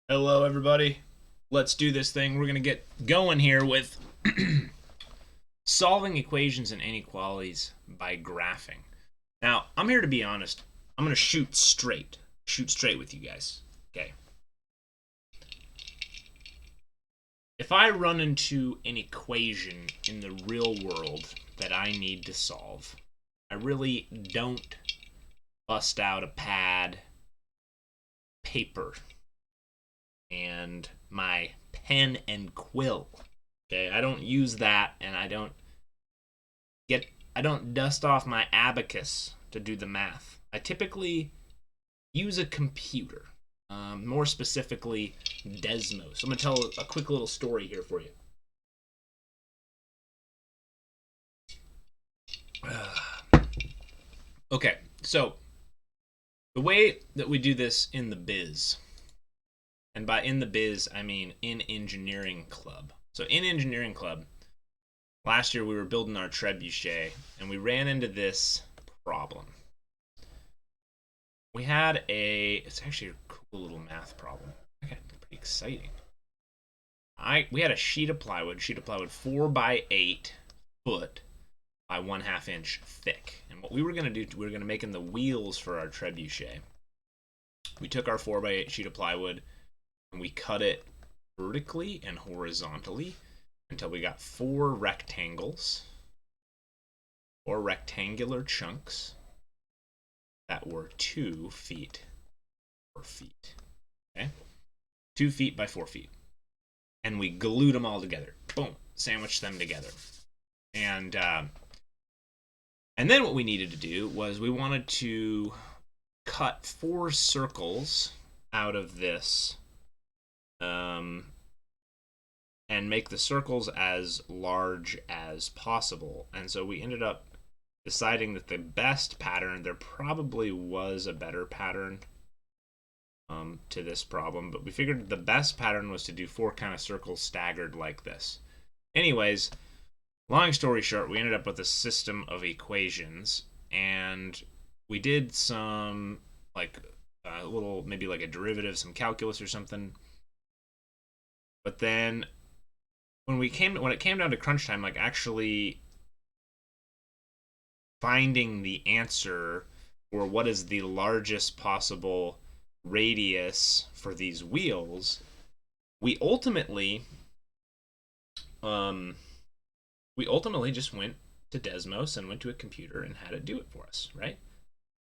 Hello, everybody. Let's do this thing. We're going to get going here with solving equations and inequalities by graphing. Now, I'm here to be honest. I'm going to shoot straight with you guys. Okay. If I run into an equation in the real world that I need to solve, I really don't bust out a pad, paper, and my pen and quill. Okay, I don't use that, and I don't dust off my abacus to do the math. I typically use a computer, more specifically Desmos. I'm gonna tell a quick little story here for you. Okay, so the way that we do this in the biz, and by in the biz I mean in engineering club. So in engineering club, last year we were building our trebuchet and we ran into this problem. We had it's actually a cool little math problem. Okay, pretty exciting. We had a sheet of plywood 4 by 8 foot by 1/2 inch thick. And what we were going to do, we were going to make in the wheels for our trebuchet. We took our 4 by 8 sheet of plywood and we cut it vertically and horizontally until we got 4 rectangles, 4 rectangular chunks that were 2 feet, 4 feet. Okay? 2 feet by 4 feet. And we glued them all together. Boom. Sandwiched them together. And then what we needed to do was we wanted to cut 4 circles out of this and make the circles as large as possible. And so we ended up deciding that the best pattern, there probably was a better pattern to this problem, but we figured the best pattern was to do 4 kind of circles staggered like this. Anyways, long story short, we ended up with a system of equations, and we did some like a little, maybe like a derivative, some calculus or something. But then when it came down to crunch time, like actually finding the answer for what is the largest possible radius for these wheels, we ultimately just went to Desmos and went to a computer and had it do it for us, right?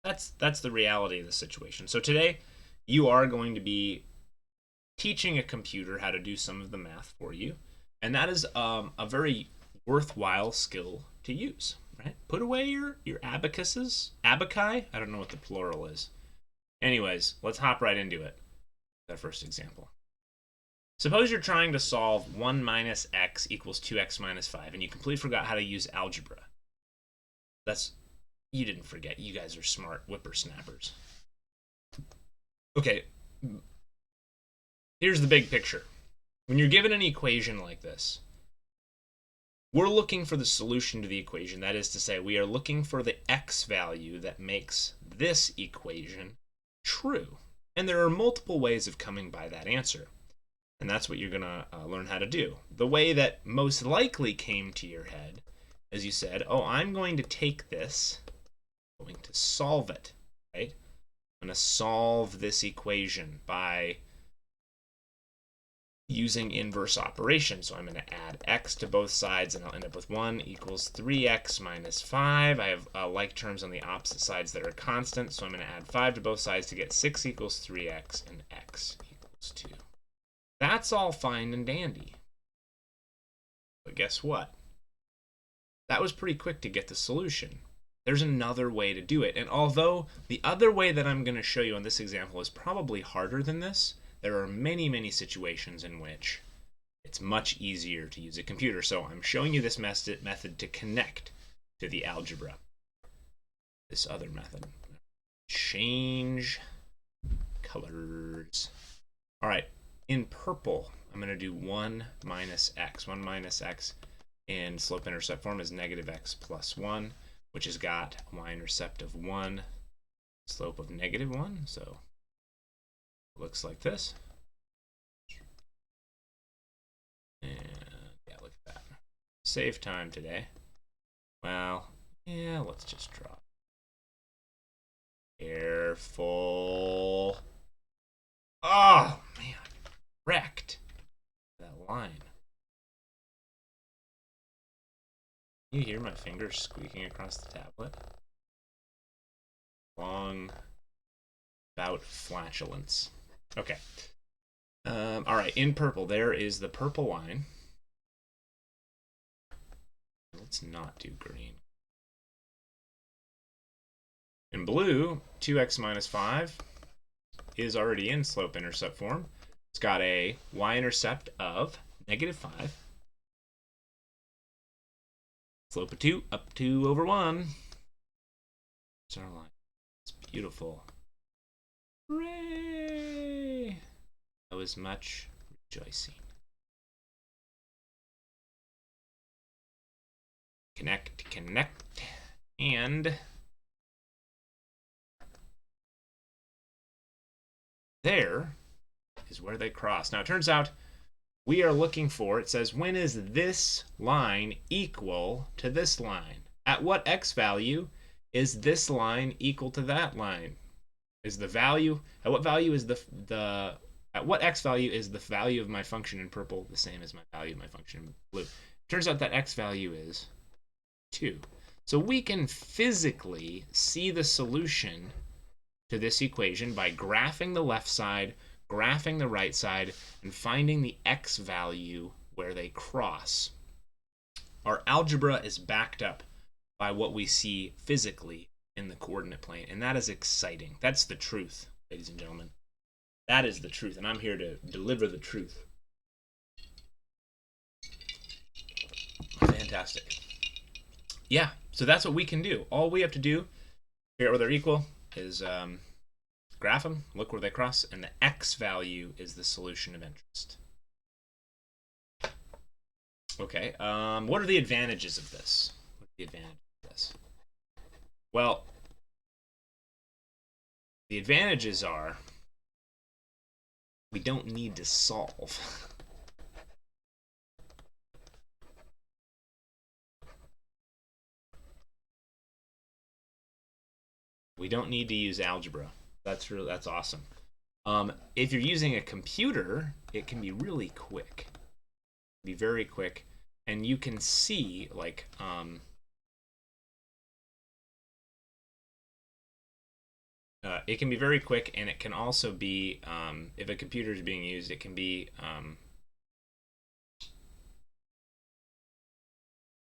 That's the reality of the situation. So today you are going to be teaching a computer how to do some of the math for you, and that is a very worthwhile skill to use, right? Put away your abacuses, abaci. I don't know what the plural is. Anyways, let's hop right into it. That first example. Suppose you're trying to solve 1 minus x equals 2x minus 5, and you completely forgot how to use algebra. You didn't forget. You guys are smart whippersnappers. Okay, here's the big picture. When you're given an equation like this, we're looking for the solution to the equation. That is to say, we are looking for the x value that makes this equation true. And there are multiple ways of coming by that answer. And that's what you're going to learn how to do. The way that most likely came to your head is you said, oh, I'm going to take this, I'm going to solve it, right? I'm going to solve this equation by using inverse operations. So I'm going to add x to both sides, and I'll end up with 1 equals 3x minus 5. I have like terms on the opposite sides that are constant, so I'm going to add 5 to both sides to get 6 equals 3x and x equals 2. That's all fine and dandy. But guess what? That was pretty quick to get the solution. There's another way to do it. And although the other way that I'm going to show you in this example is probably harder than this, there are many, many situations in which it's much easier to use a computer. So I'm showing you this method to connect to the algebra. This other method. Change colors. All right. In purple, I'm going to do 1 minus x. 1 minus x in slope-intercept form is negative x plus 1, which has got a y-intercept of 1, slope of negative 1. So it looks like this. save time today. Well, yeah, let's just draw. Careful. Oh, man. Wrecked. That line. Can you hear my fingers squeaking across the tablet? Long bout flatulence. Okay. All right, in purple, there is the purple line. Let's not do green. In blue, 2x minus 5 is already in slope-intercept form. It's got a y-intercept of -5. Slope of 2, up 2 over 1. It's our line. It's beautiful. Hooray! That was much rejoicing. Connect, and there is where they cross. Now, it turns out we are looking for, it says, when is this line equal to this line? At what x value is this line equal to that line? Is the value, at what value is at what x value is the value of my function in purple the same as my value of my function in blue? It turns out that x value is 2. So we can physically see the solution to this equation by graphing the left side, graphing the right side, and finding the x value where they cross. Our algebra is backed up by what we see physically in the coordinate plane, and that is exciting. That's the truth, ladies and gentlemen. That is the truth, and I'm here to deliver the truth. Fantastic. Yeah, so that's what we can do. All we have to do, figure out where they're equal, is graph them, look where they cross, and the x value is the solution of interest. Okay, what are the advantages of this? What are the advantages of this? Well, the advantages are we don't need to solve. We don't need to use algebra. That's awesome. If you're using a computer, it can be really quick. Be very quick, and you can see like it can be very quick, and it can also be if a computer is being used, it can be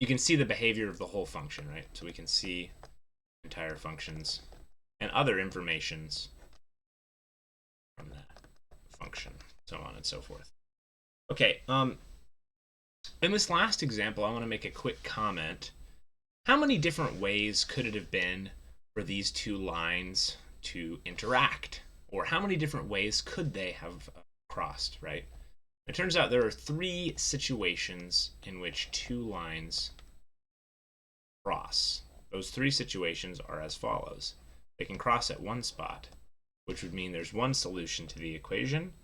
you can see the behavior of the whole function, right? So we can see entire functions and other informations from that function, so on and so forth. Okay, in this last example, I want to make a quick comment. How many different ways could it have been for these two lines to interact? Or how many different ways could they have crossed, right? It turns out there are 3 situations in which two lines cross. Those 3 situations are as follows. They can cross at one spot, which would mean there's one solution to the equation.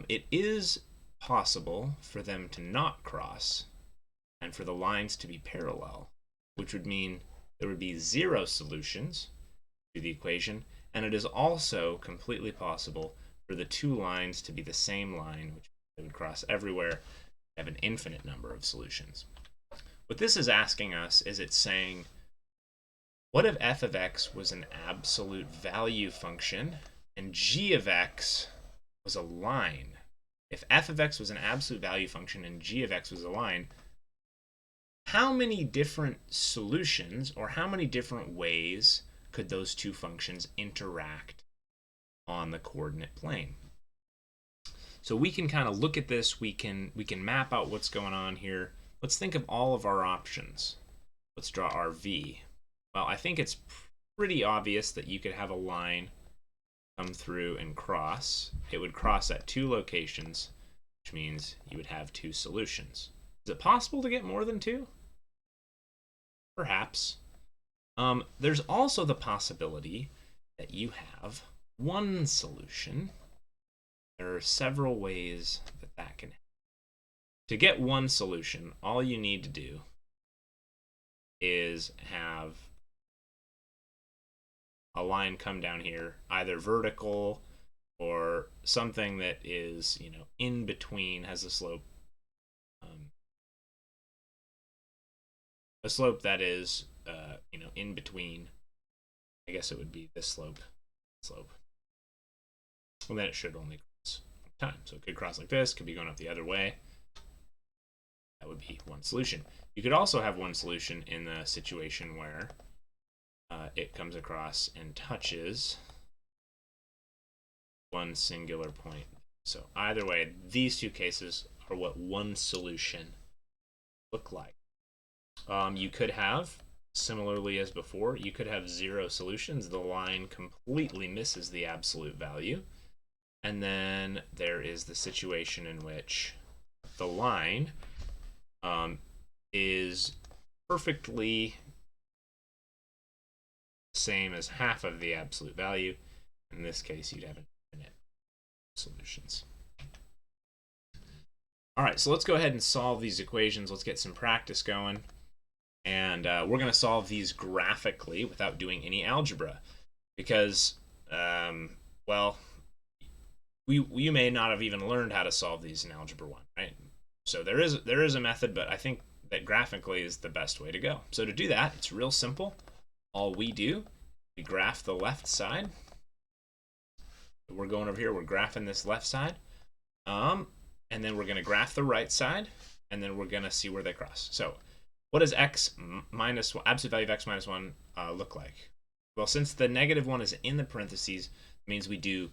It is possible for them to not cross and for the lines to be parallel, which would mean there would be 0 solutions to the equation, and it is also completely possible for the 2 lines to be the same line, which they would cross everywhere, have an infinite number of solutions. What this is asking us is it's saying, what if f of x was an absolute value function and g of x was a line? If f of x was an absolute value function and g of x was a line, how many different solutions or how many different ways could those 2 functions interact on the coordinate plane? So we can kind of look at this, we can map out what's going on here. Let's think of all of our options. Let's draw our v. Well, I think it's pretty obvious that you could have a line come through and cross. It would cross at 2 locations, which means you would have 2 solutions. Is it possible to get more than 2? Perhaps. There's also the possibility that you have 1 solution. There are several ways that that can happen. to get one solution, all you need to do is have a line come down here, either vertical or something that is, in between, has a slope. A slope that is, in between. I guess it would be this slope. And then it should only cross one time. So it could cross like this, could be going up the other way. That would be one solution. You could also have one solution in the situation where it comes across and touches one singular point. So either way, these two cases are what one solution look like. You could have, similarly as before, you could have 0 solutions. The line completely misses the absolute value. And then there is the situation in which the line is perfectly same as half of the absolute value. In this case, you'd have infinite solutions. All right, so let's go ahead and solve these equations. Let's get some practice going. And we're going to solve these graphically without doing any algebra. Because, well, you may not have even learned how to solve these in Algebra 1, right? So there is a method, but I think that graphically is the best way to go. So to do that, it's real simple. All we do, we graph the left side. We're going over here, we're graphing this left side. And then we're going to graph the right side, and then we're going to see where they cross. So what does x minus absolute value of x minus 1 look like? Well, since the -1 is in the parentheses, it means we do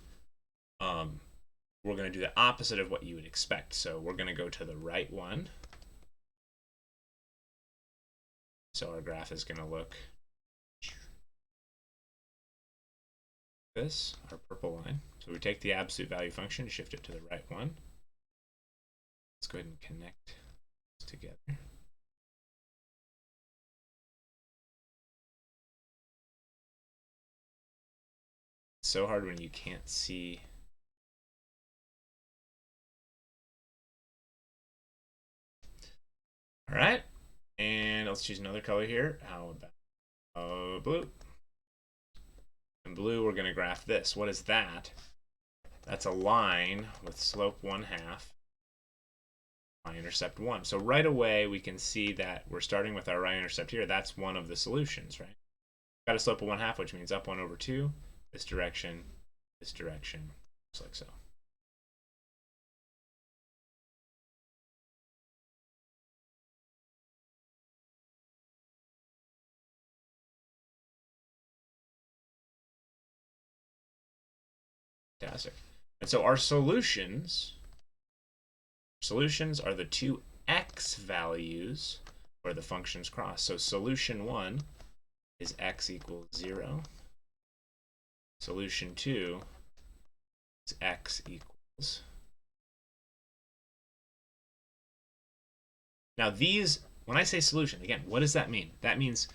we're going to do the opposite of what you would expect. So we're going to go to the right one. So our graph is going to look this, our purple line. So we take the absolute value function, shift it to the right one. Let's go ahead and connect this together. It's so hard when you can't see. All right, and let's choose another color here. How about blue? In blue, we're going to graph this. What is that? That's a line with slope 1/2, y-intercept 1. So right away, we can see that we're starting with our y-intercept here. That's one of the solutions, right? Got a slope of 1/2, which means up 1 over 2. This direction, just like so. Fantastic. And so our solutions are the two x values where the functions cross. So solution 1 is x equals 0. Solution 2 is x equals. Now these, when I say solution, again, what does that mean? That means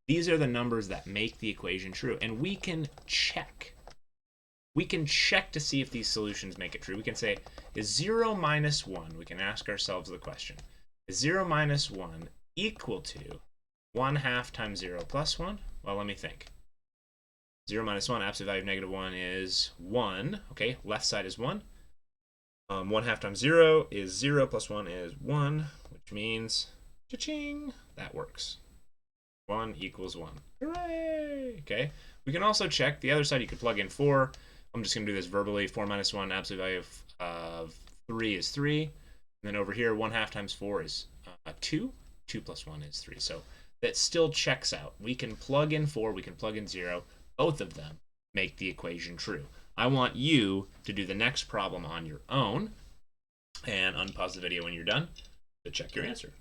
these are the numbers that make the equation true. And we can check. We can check to see if these solutions make it true. We can say, is 0 minus 1? We can ask ourselves the question. Is 0 minus 1 equal to 1/2 times 0 plus 1? Well, let me think. 0 minus 1, absolute value of -1 is 1. Okay, left side is 1. 1/2 times 0 is 0 plus 1 is 1, which means, cha-ching, that works. 1 equals 1. Hooray! Okay, we can also check the other side. You could plug in 4. I'm just going to do this verbally. 4 minus 1, absolute value of 3 is 3. And then over here, 1/2 times 4 is 2. 2 plus 1 is 3. So that still checks out. We can plug in 4. We can plug in 0. Both of them make the equation true. I want you to do the next problem on your own and unpause the video when you're done to check your answer.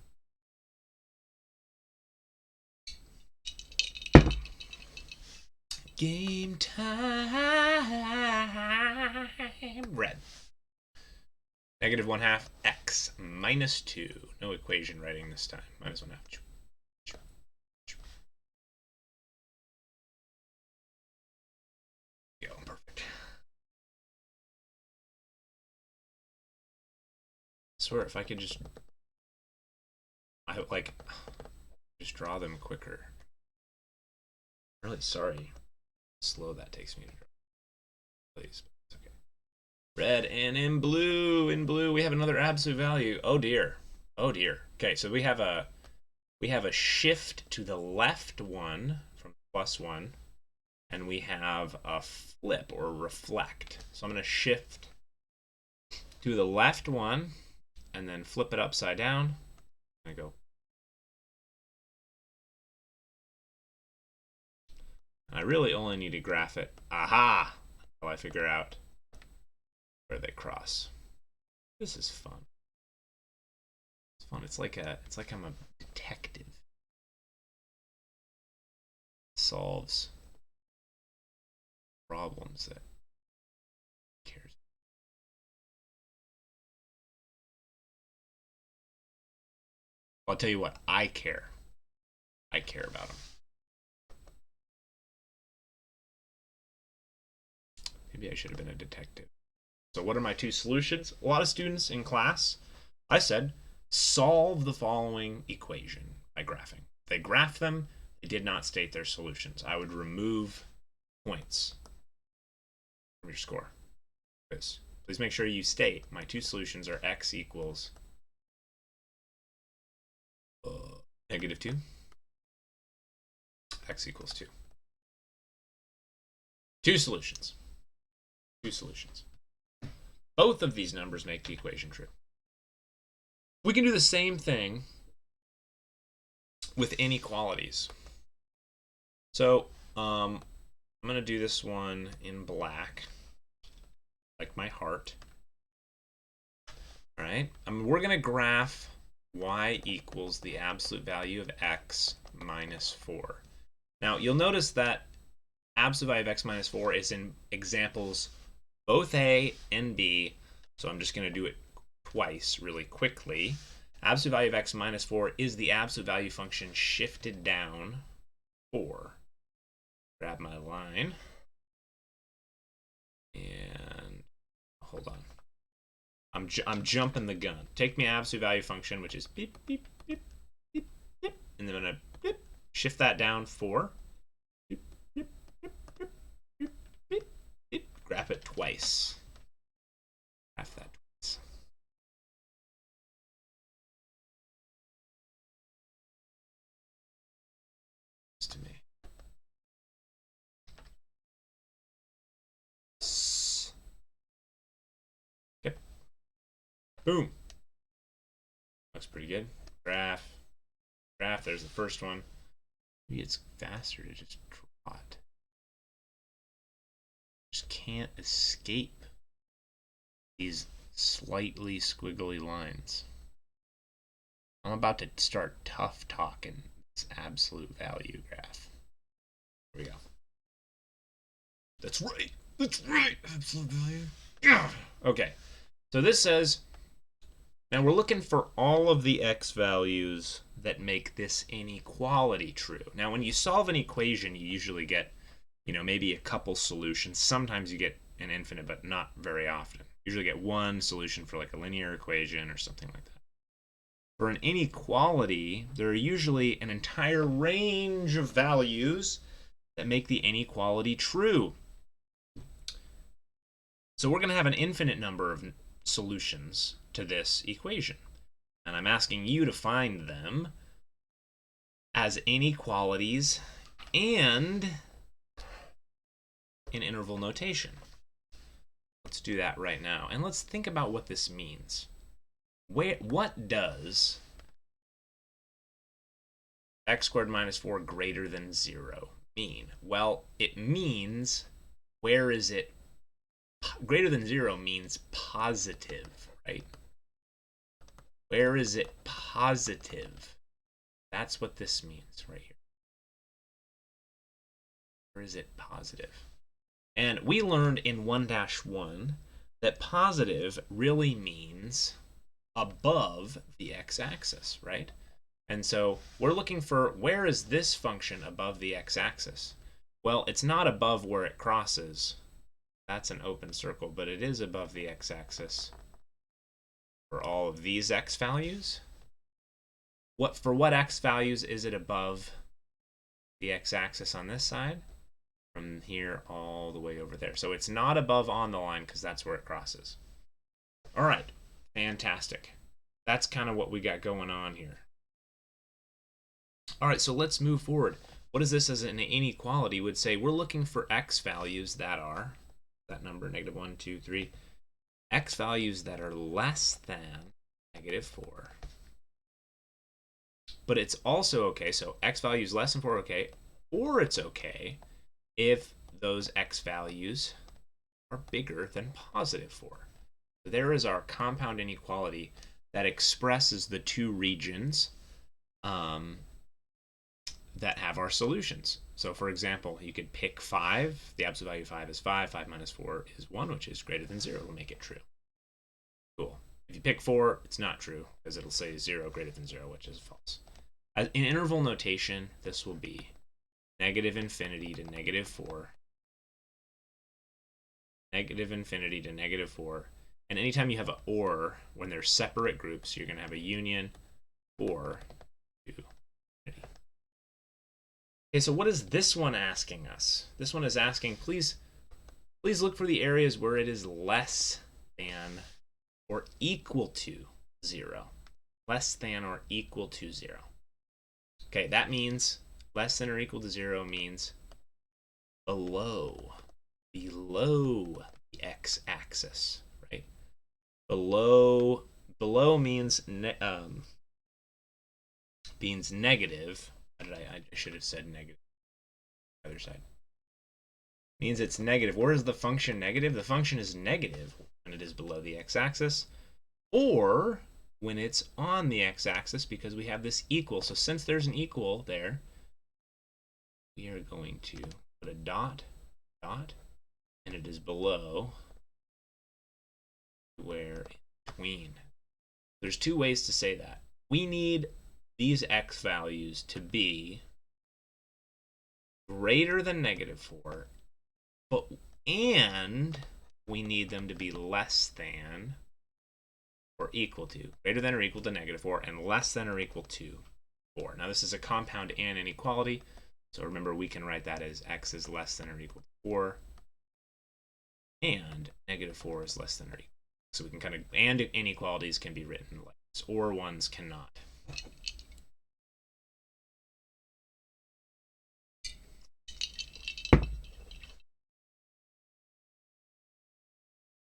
Game time. Red. -1/2 x minus 2. No equation writing this time. -1/2. Go. Perfect. I swear, if I could just I like just draw them quicker. I'm really sorry. Slow that takes me to draw. Please. It's okay. Red and in blue. In blue, we have another absolute value. Oh dear. Oh dear. Okay, so we have a shift to the left one from +1, and we have a flip or reflect. So I'm going to shift to the left one and then flip it upside down. I go. I really only need to graph it. Aha! Until I figure out where they cross. This is fun. It's fun. It's like I'm a detective. It solves problems that cares. I'll tell you what, I care. I care about them. Maybe I should have been a detective. So what are my two solutions? A lot of students in class, I said, solve the following equation by graphing. They graph them, they did not state their solutions. I would remove points from your score. Please make sure you state my two solutions are x equals -2, x equals 2. Two solutions. Two solutions. Both of these numbers make the equation true. We can do the same thing with inequalities. So I'm going to do this one in black, like my heart. All right. We're going to graph y equals the absolute value of x minus 4. Now, you'll notice that absolute value of x minus 4 is in examples both A and B, so I'm just going to do it twice really quickly. Absolute value of x minus 4 is the absolute value function shifted down 4. Grab my line. And hold on. I'm jumping the gun. Take my absolute value function, which is beep, beep, beep, beep, beep, and then I'm going to beep, shift that down 4. Beep, beep, beep, beep, beep, beep, beep. Graph it twice. Graph that twice. To me. Okay. Boom. Looks pretty good. Graph. There's the first one. Maybe it's faster to just draw it. Just can't escape these slightly squiggly lines. I'm about to start tough talking this absolute value graph. Here we go. That's right. That's right. Absolute value. Yeah. Okay. So this says, now we're looking for all of the x values that make this inequality true. Now, when you solve an equation, you usually get, maybe a couple solutions. Sometimes you get an infinite, but not very often. You usually get one solution for like a linear equation or something like that. For an inequality, there are usually an entire range of values that make the inequality true. So we're going to have an infinite number of solutions to this equation. And I'm asking you to find them as inequalities and in interval notation. Let's do that right now. And let's think about what this means. What does x squared minus 4 greater than 0 mean? Well, it means, where is it? Greater than 0 means positive, right? Where is it positive? That's what this means right here. Where is it positive? And we learned in 1-1 that positive really means above the x-axis, right? And so we're looking for, where is this function above the x-axis? Well, it's not above where it crosses. That's an open circle, but it is above the x-axis for all of these x values. For what x values is it above the x-axis on this side? From here all the way over there. So it's not above on the line because that's where it crosses. All right, fantastic. That's kind of what we got going on here. All right, so let's move forward. What is this as an inequality? Would say we're looking for x values that are, that number, -1, 2, 3, x values that are less than -4. But it's also okay, so x values less than 4, okay, or it's okay if those x values are bigger than +4. So there is our compound inequality that expresses the two regions that have our solutions. So for example, you could pick 5. The absolute value of 5 is 5. 5 minus 4 is 1, which is greater than 0. It'll make it true. Cool. If you pick 4, it's not true because it'll say 0 greater than 0, which is false. In interval notation, this will be -infinity to -4, -infinity to -4. And anytime you have an or, when they're separate groups, you're going to have a union or to infinity. Okay, so what is this one asking us? This one is asking, please look for the areas where it is less than or equal to 0. Less than or equal to 0. Okay, that means less than or equal to 0 means below the x-axis, right? Below means negative. I should have said negative. Other side means it's negative. Where is the function negative? The function is negative when it is below the x-axis, or when it's on the x-axis, because we have this equal. So since there's an equal there, we are going to put a dot, and it is below where in between. There's two ways to say that. We need these x values to be greater than -4, and we need them to be less than or equal to, greater than or equal to -4, and less than or equal to 4. Now this is a compound and inequality, so remember we can write that as x is less than or equal to 4, and -4 is less than or equal. So we can kind of, and inequalities can be written like this, or ones cannot.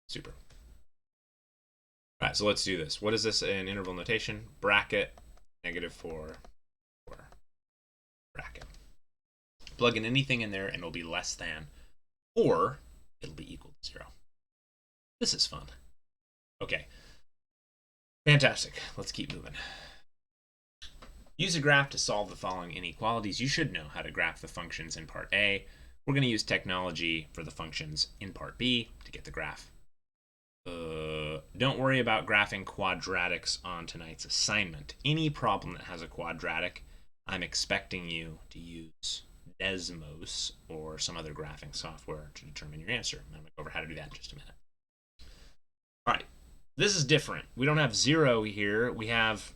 Super. All right, so let's do this. What is this in interval notation? Bracket, -4, 4, bracket. Plug in anything in there and it'll be less than, or it'll be equal to 0. This is fun. Okay. Fantastic. Let's keep moving. Use a graph to solve the following inequalities. You should know how to graph the functions in part A. We're going to use technology for the functions in part B to get the graph. Don't worry about graphing quadratics on tonight's assignment. Any problem that has a quadratic, I'm expecting you to use Desmos or some other graphing software to determine your answer. I'm going to go over how to do that in just a minute. All right, this is different. We don't have 0 here. We have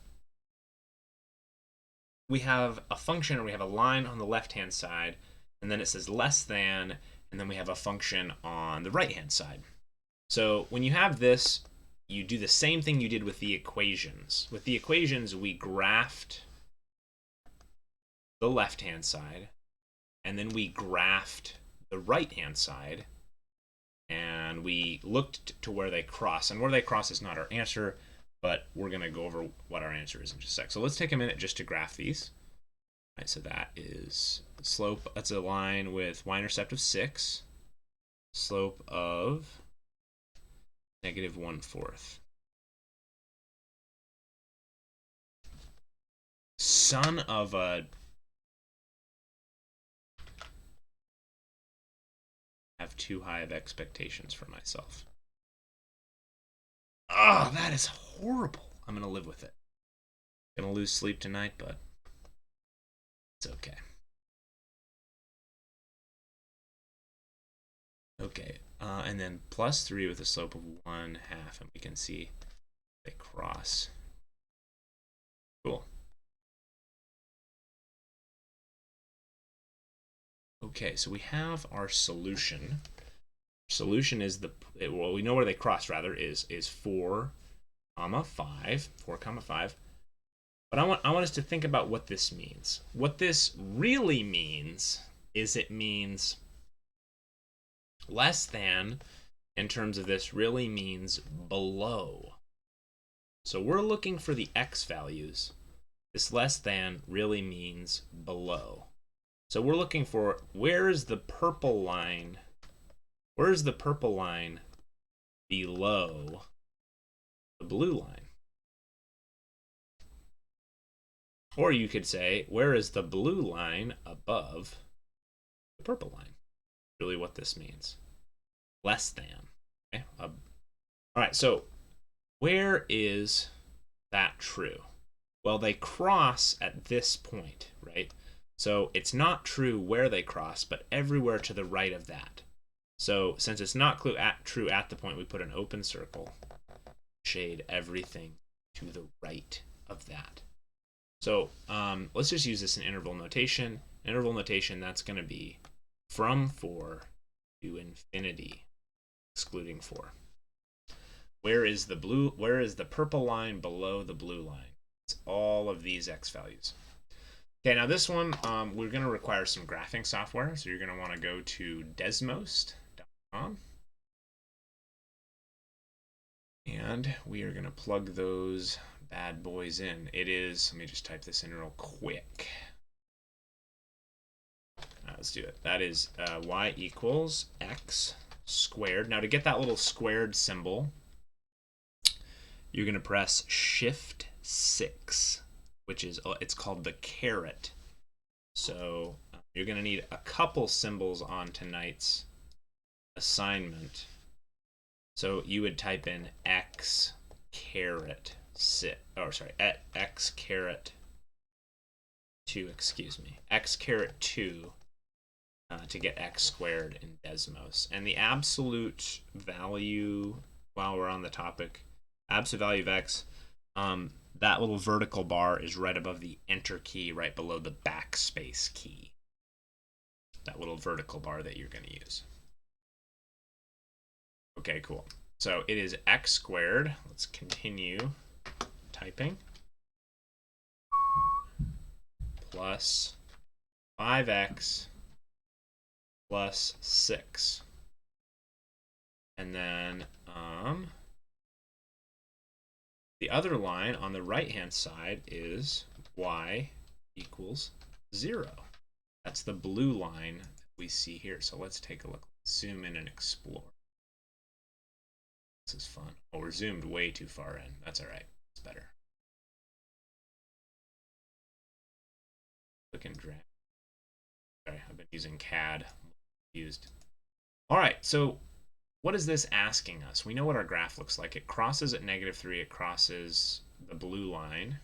a function, or we have a line on the left-hand side, and then it says less than, and then we have a function on the right-hand side. So when you have this, you do the same thing you did with the equations. With the equations, we graphed the left-hand side, and then we graphed the right-hand side, and we looked to where they cross. And where they cross is not our answer, but we're going to go over what our answer is in just a sec. So let's take a minute just to graph these. All right, so that is slope. That's a line with y-intercept of 6, slope of -1/4. Son of a... I have too high of expectations for myself. Oh, that is horrible. I'm going to live with it. Going to lose sleep tonight, but it's okay. Okay, and then +3 with a slope of 1/2, and we can see they cross. Cool. Okay, so we have our solution. Solution is well, we know where they cross rather is 4, 5, 4, 5. But I want us to think about what this means. What this really means is it means less than, in terms of this, really means below. So we're looking for the x values. This less than really means below. So we're looking for, where is the purple line? Where is the purple line below the blue line? Or you could say, where is the blue line above the purple line? Really what this means. Less than. Okay? All right, so where is that true? Well, they cross at this point, right? So it's not true where they cross, but everywhere to the right of that. So since it's not true at the point, we put an open circle, shade everything to the right of that. So let's just use this in interval notation. Interval notation, that's going to be from 4 to infinity, excluding 4. Where is the purple line below the blue line? It's all of these x values. Okay, now this one, we're going to require some graphing software. So you're going to want to go to desmos.com. And we are going to plug those bad boys in. It is, let me just type this in real quick. Let's do it. That is y equals x squared. Now to get that little squared symbol, you're going to press Shift 6, which is, it's called the caret. So you're going to need a couple symbols on tonight's assignment. So you would type in x caret 6, or sorry, x caret 2, excuse me, x caret 2 to get x squared in Desmos. And the absolute value, while we're on the topic, absolute value of x, that little vertical bar is right above the enter key, right below the backspace key. That little vertical bar that you're going to use. Okay, cool. So it is x squared. Let's continue typing. Plus 5x plus 6. And then the other line on the right-hand side is y equals 0. That's the blue line that we see here. So let's take a look. Zoom in and explore. This is fun. Oh, we're zoomed way too far in. That's all right. It's better. Click and drag. Sorry, I've been using CAD. All right, so what is this asking us? We know what our graph looks like. It crosses at -3. It crosses the blue line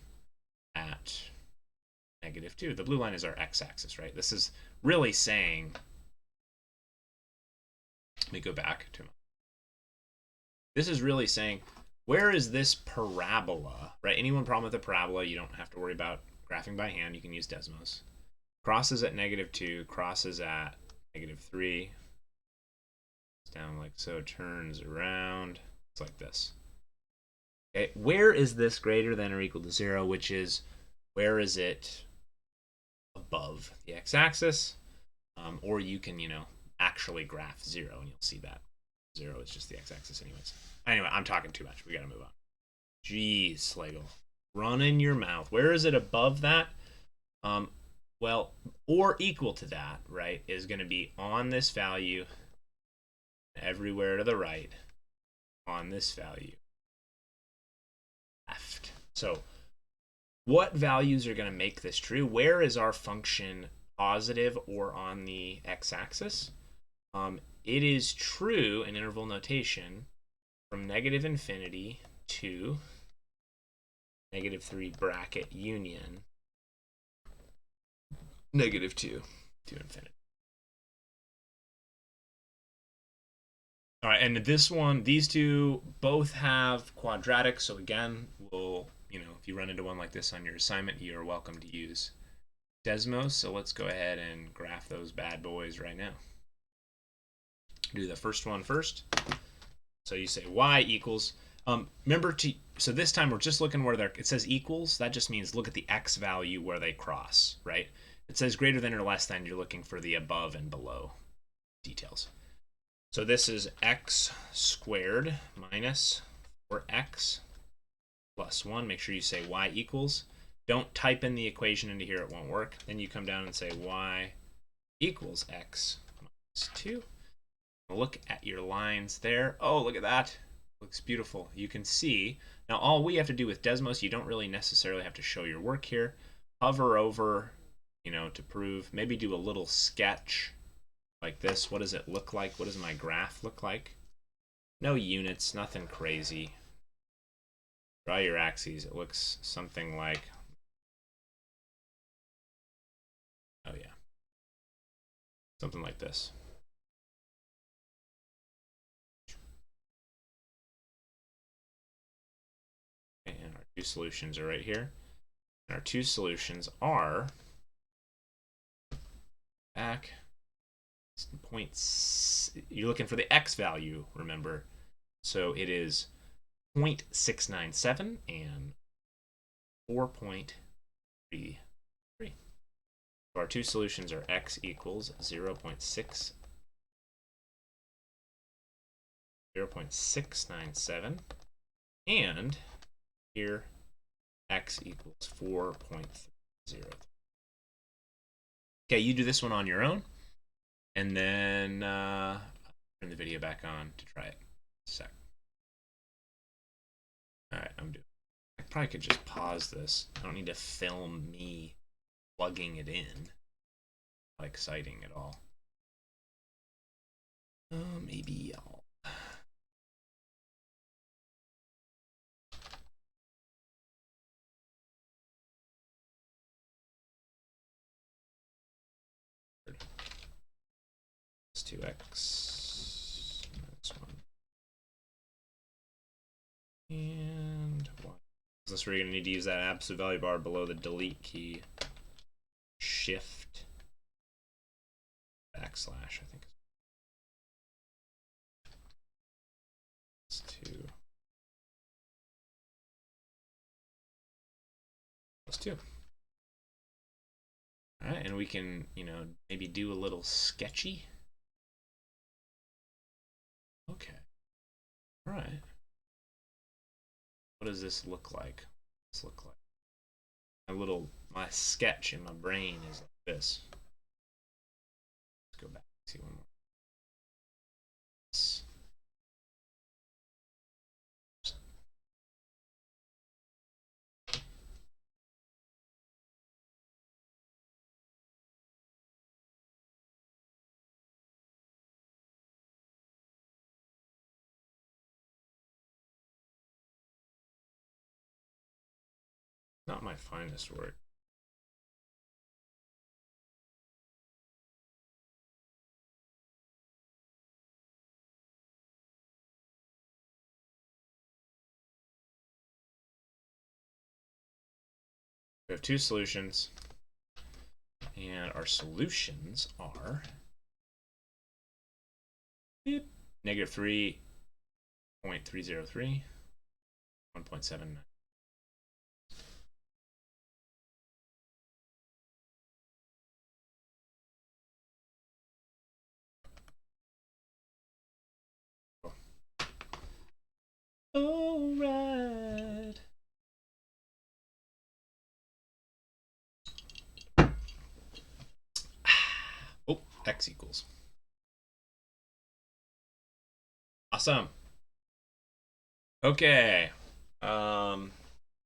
at -2. The blue line is our x-axis, right? This is really saying, let me go back to, this is really saying, where is this parabola, right? Anyone problem with a parabola, you don't have to worry about graphing by hand. You can use Desmos. Crosses at -2, crosses at -3. It's down like so, turns around. It's like this. Okay, where is this greater than or equal to 0, which is, where is it above the x-axis? Or you can, actually graph 0, and you'll see that 0 is just the x-axis anyways. Anyway, I'm talking too much. We got to move on. Jeez, Slagle. Run in your mouth. Where is it above that? Well, or equal to that, right, is going to be on this value, everywhere to the right, on this value, left. So what values are going to make this true? Where is our function positive or on the x-axis? It is true in interval notation from -infinity to -3 bracket union -2 to infinity. All right, and this one, these two both have quadratics. So again, we'll, if you run into one like this on your assignment, you're welcome to use Desmos, so let's go ahead and graph those bad boys right now. Do the first one first. So you say y equals, so this time we're just looking where it says equals. That just means look at the x value where they cross, right? It says greater than or less than, you're looking for the above and below details. So this is x squared minus 4x plus 1. Make sure you say y equals. Don't type in the equation into here, it won't work. Then you come down and say y equals x minus 2. Look at your lines there. Oh, look at that. Looks beautiful. You can see. Now, all we have to do with Desmos, you don't really necessarily have to show your work here. Hover over, to prove. Maybe do a little sketch like this. What does it look like? What does my graph look like? No units, nothing crazy. Draw your axes. It looks something like, oh yeah, something like this. And our two solutions are right here. And our two solutions are back points. You're looking for the x value, remember. So it is 0.697 and 4.33. So our two solutions are x equals 0.697 and here x equals 4.30. Okay, you do this one on your own, and then turn the video back on to try it. Sec. All right, I'm doing. I probably could just pause this. I don't need to film me plugging it in. Not exciting at all. Maybe I'll. It's 2x minus 1. And 1. So this is where you're going to need to use that absolute value bar below the delete key. Shift backslash, I think. It's 2 plus 2. All right, and we can, maybe do a little sketchy. Okay. All right. What does this look like? My sketch in my brain is like this. Let's go back and see one more. Not my finest work. We have two solutions, and our solutions are negative 3.303, 1.79. All right. Oh, x equals. Awesome. Okay.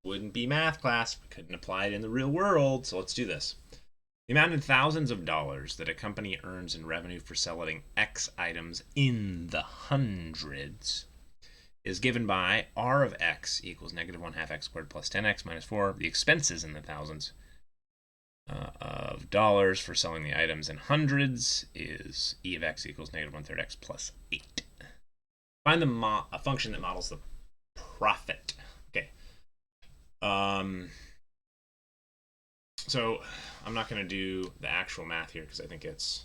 Wouldn't be math class. We couldn't apply it in the real world, so let's do this. The amount in thousands of dollars that a company earns in revenue for selling X items in the hundreds is given by R of X equals negative 1/2 x squared plus 10x minus 4. The expenses in the thousands of dollars for selling the items in hundreds is E of X equals negative 1/3 x plus 8. Find a function that models the profit. Okay. So I'm not going to do the actual math here because I think it's...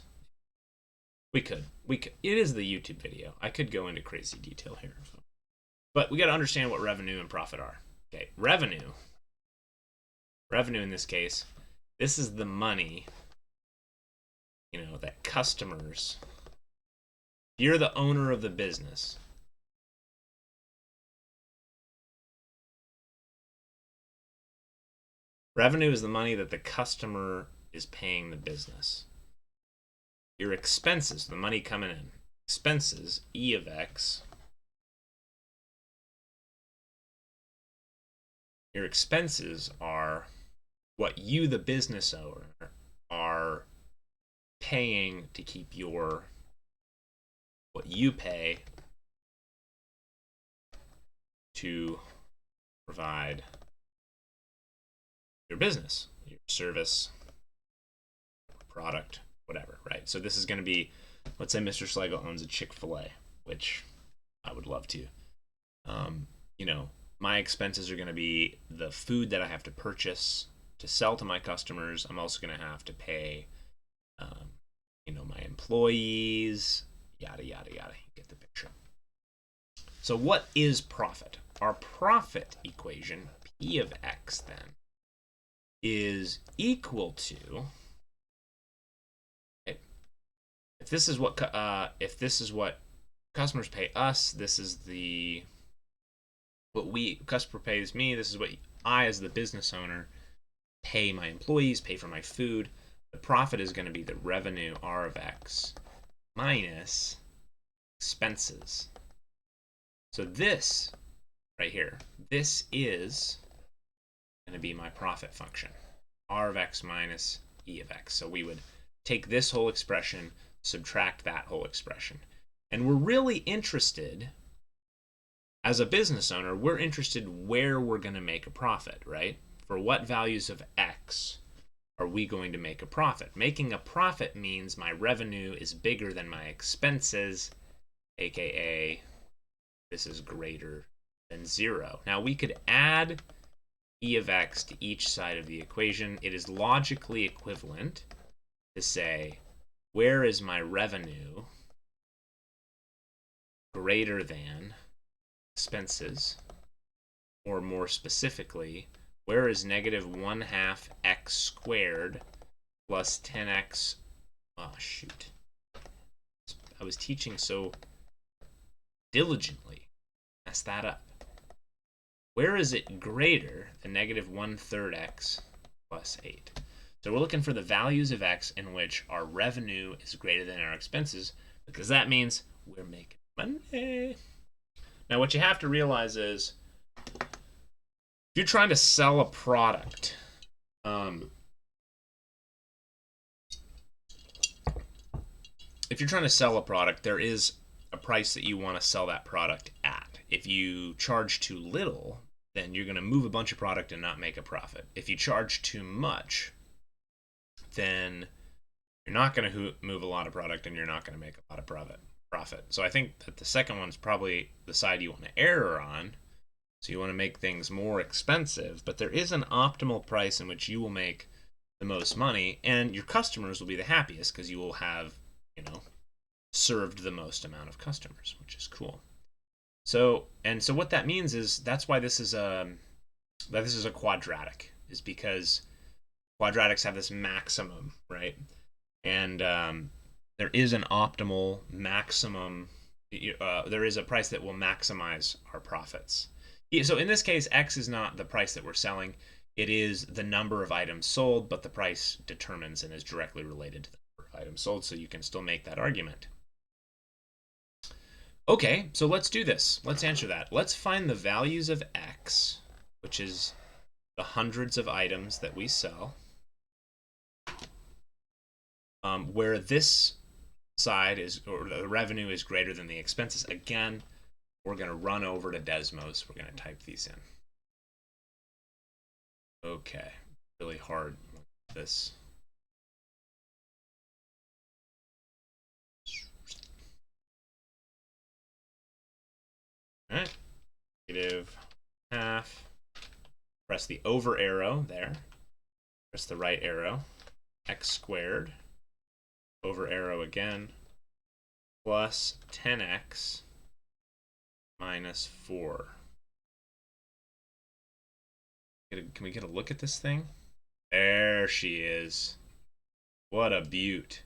We could. It is the YouTube video. I could go into crazy detail here. But we got to understand what revenue and profit are. Okay, revenue in this case, this is the money, that customers, you're the owner of the business. Revenue is the money that the customer is paying the business. Your expenses, the money coming in. Expenses, E of X. Your expenses are what you, the business owner, are paying to keep what you pay to provide your business, your service, product, whatever, right? So this is going to be, let's say Mr. Schlegel owns a Chick-fil-A, which I would love to. My expenses are going to be the food that I have to purchase to sell to my customers. I'm also going to have to pay, my employees, yada, yada, yada. You get the picture. So what is profit? Our profit equation, P of X, then, is equal to, okay, if this is what customers pay us, this is what customer pays me, this is what I, as the business owner, pay my employees, pay for my food. The profit is going to be the revenue, R of X, minus expenses. So this right here, this is going to be my profit function, R of X minus E of X. So we would take this whole expression, subtract that whole expression. And we're really interested, as a business owner, we're interested where we're going to make a profit, right? For what values of X are we going to make a profit? Making a profit means my revenue is bigger than my expenses, aka this is greater than 0. Now we could add E of X to each side of the equation. It is logically equivalent to say, where is my revenue greater than expenses? Or more specifically, where is negative 1/2 x squared plus 10x? Oh, shoot. I was teaching so diligently. Mess that up. Where is it greater than negative 1/3 x plus 8? So we're looking for the values of x in which our revenue is greater than our expenses, because that means we're making money. Now, what you have to realize is, if you're trying to sell a product, there is a price that you want to sell that product at. If you charge too little, then you're going to move a bunch of product and not make a profit. If you charge too much, then you're not going to move a lot of product and you're not going to make a lot of profit. So I think that the second one's probably the side you want to err on. So you want to make things more expensive, but there is an optimal price in which you will make the most money, and your customers will be the happiest because you will have, served the most amount of customers, which is cool. So what that means is that's why this is a quadratic, is because quadratics have this maximum, right? And there is an optimal maximum. There is a price that will maximize our profits. So in this case, X is not the price that we're selling. It is the number of items sold, but the price determines and is directly related to the number of items sold, so you can still make that argument. Okay, so let's do this. Let's answer that. Let's find the values of X, which is the hundreds of items that we sell, where this side is, or the revenue is greater than the expenses. Again, we're going to run over to Desmos. We're going to type these in. Okay, really hard this. All right, negative half. Press the over arrow there. Press the right arrow. x squared over arrow again plus 10x minus 4. Can we get a look at this thing? There she is. What a beaut.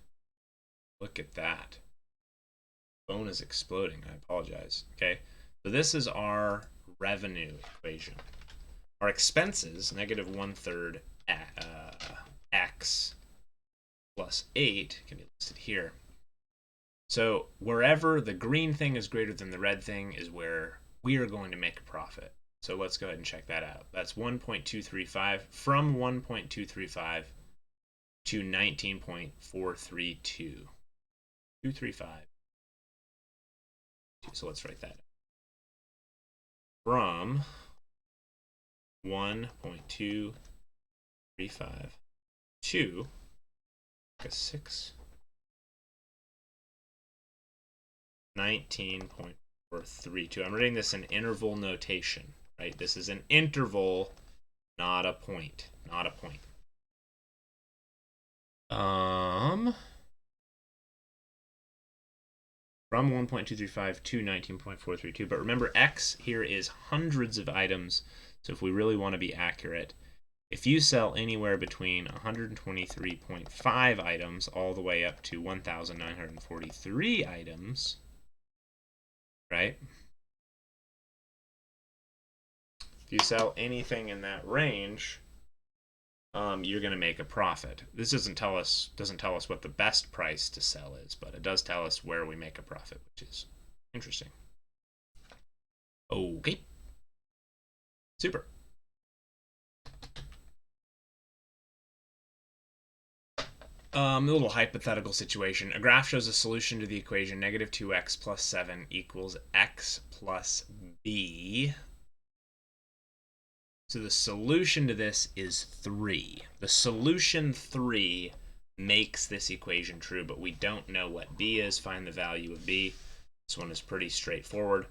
Look at that. Phone is exploding. I apologize. Okay, so this is our revenue equation. Our expenses, negative 1/3 x plus 8, can be listed here. So wherever the green thing is greater than the red thing is where we are going to make a profit. So let's go ahead and check that out. That's 1.235 from 1.235 to 19.432. 235. So let's write that. From 1.235 to 6. 19.432. I'm writing this in interval notation, right? This is an interval, not a point. Not a point. From 1.235 to 19.432. But remember, x here is hundreds of items. So if we really want to be accurate, if you sell anywhere between 123.5 items all the way up to 1,943 items, right? If you sell anything in that range, you're going to make a profit. This doesn't tell us what the best price to sell is, but it does tell us where we make a profit, which is interesting. Okay. Super. A little hypothetical situation. A graph shows a solution to the equation negative 2x plus 7 equals x plus b. So the solution to this is 3. The solution 3 makes this equation true, but we don't know what b is. Find the value of b. This one is pretty straightforward.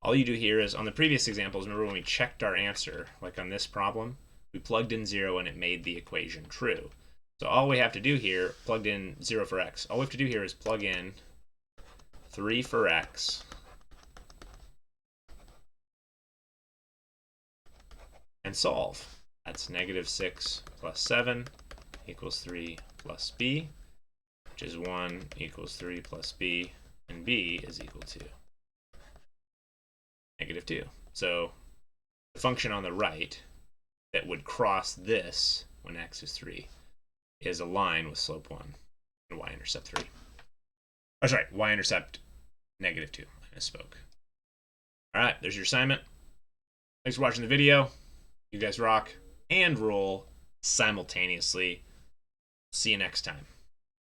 All you do here is, on the previous examples, remember when we checked our answer, like on this problem, we plugged in 0 and it made the equation true. So all we have to do here, plugged in 0 for x. All we have to do here is plug in 3 for x and solve. That's negative 6 plus 7 equals 3 plus b, which is 1 equals 3 plus b, and b is equal to negative 2. So the function on the right that would cross this when x is 3 is a line with slope 1 and y-intercept 3. Oh, sorry, y-intercept negative 2. I misspoke. All right, there's your assignment. Thanks for watching the video. You guys rock and roll simultaneously. See you next time.